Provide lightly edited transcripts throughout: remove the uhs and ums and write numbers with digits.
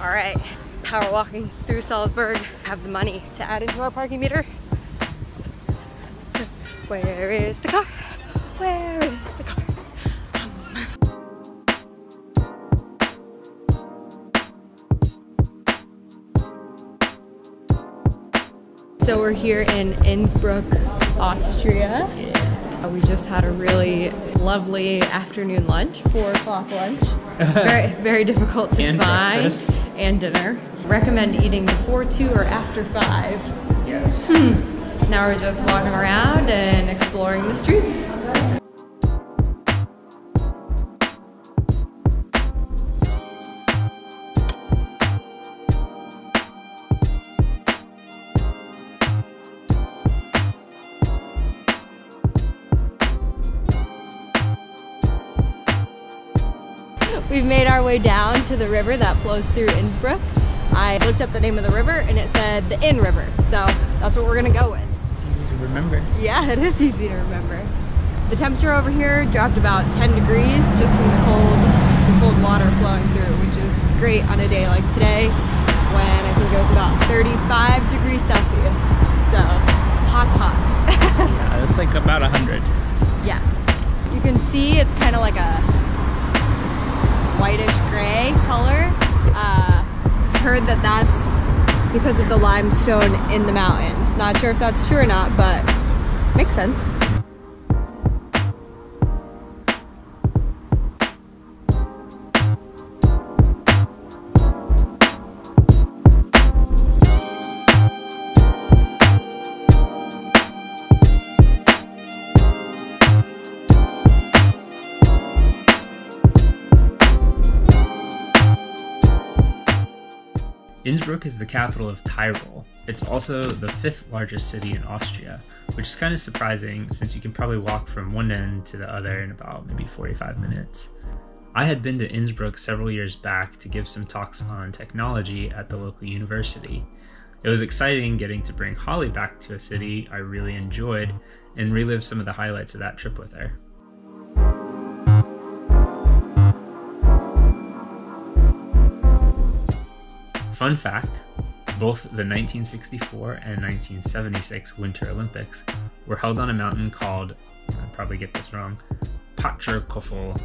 All right, power walking through Salzburg. Have the money to add into our parking meter. Where is the car? Where is the car? So we're here in Innsbruck, Austria. We just had a really lovely afternoon lunch, 4 o'clock lunch. Very difficult to find. Breakfast. And dinner. Recommend eating before 2 or after 5. Yes. Now we're just walking around and exploring the streets. We've made our way down to the river that flows through Innsbruck. I looked up the name of the river and it said the Inn River, so that's what we're gonna go with. It's easy to remember. Yeah, it is easy to remember. The temperature over here dropped about 10 degrees just from the cold water flowing through, which is great on a day like today when I think it was about 35 degrees Celsius. So hot's hot. Yeah, it's like about 100. Yeah. You can see it's kind of like a whitish gray color. Heard that that's because of the limestone in the mountains. Not sure if that's true or not, but makes sense. Innsbruck is the capital of Tyrol. It's also the 5th largest city in Austria, which is kind of surprising since you can probably walk from one end to the other in about maybe 45 minutes. I had been to Innsbruck several years back to give some talks on technology at the local university. It was exciting getting to bring Holly back to a city I really enjoyed and relive some of the highlights of that trip with her. Fun fact, both the 1964 and 1976 Winter Olympics were held on a mountain called, I'll probably get this wrong, Patscherkofel.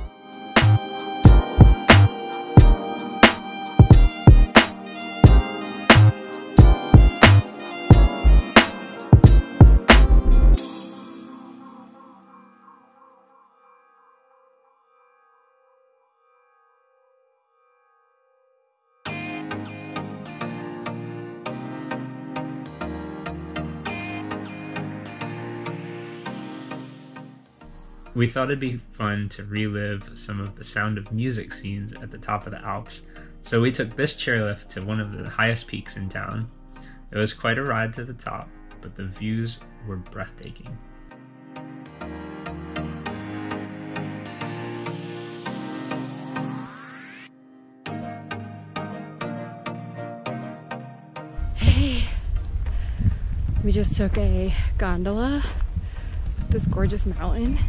We thought it'd be fun to relive some of the Sound of Music scenes at the top of the Alps, so we took this chairlift to one of the highest peaks in town. It was quite a ride to the top, but the views were breathtaking. Hey, we just took a gondola up this gorgeous mountain.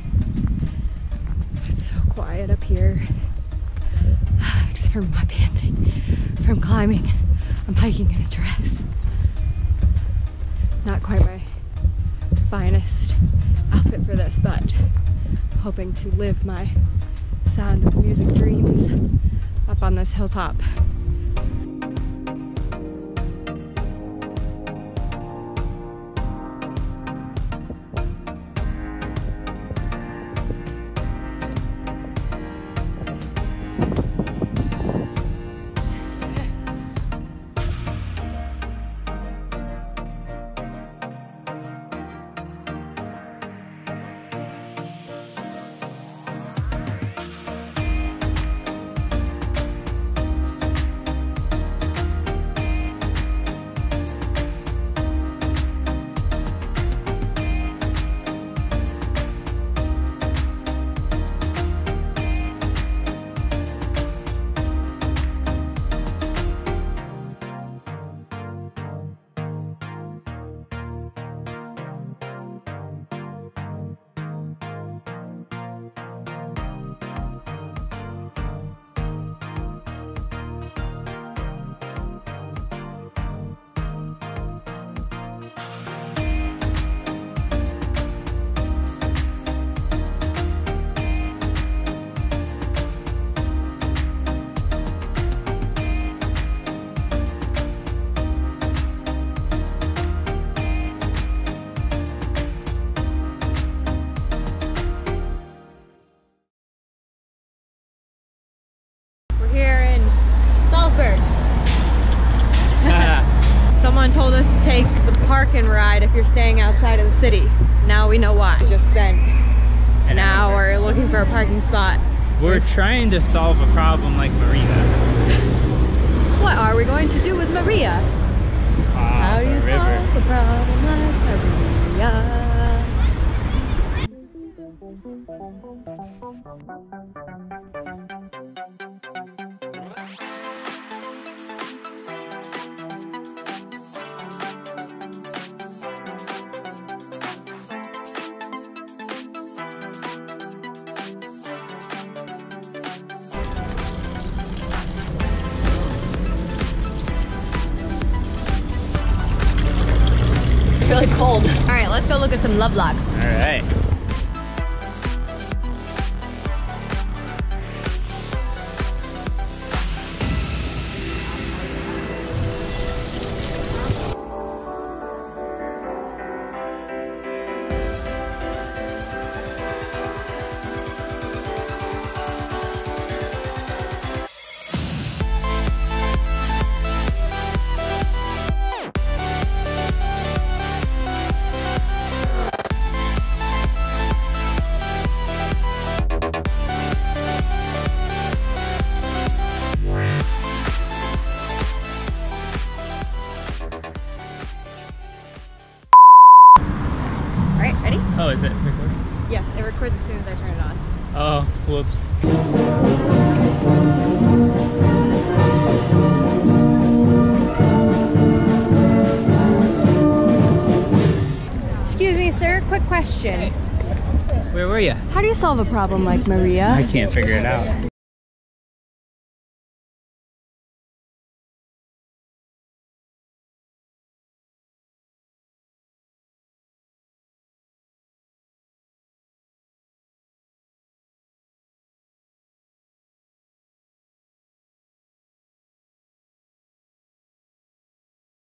It's so quiet up here, except for my panting from climbing. I'm hiking in a dress. Not quite my finest outfit for this, but hoping to live my Sound of Music dreams up on this hilltop. John told us to take the park and ride if you're staying outside of the city. Now we know why. We just spent an hour looking for a parking spot. We're trying to solve a problem like Maria. What are we going to do with Maria? How do you solve a problem like Maria? Really cold. All right, let's go look at some love locks. All right. Oh, is it recording? Yes, it records as soon as I turn it on. Oh, whoops. Excuse me, sir, quick question. Where were you? How do you solve a problem like Maria? I can't figure it out.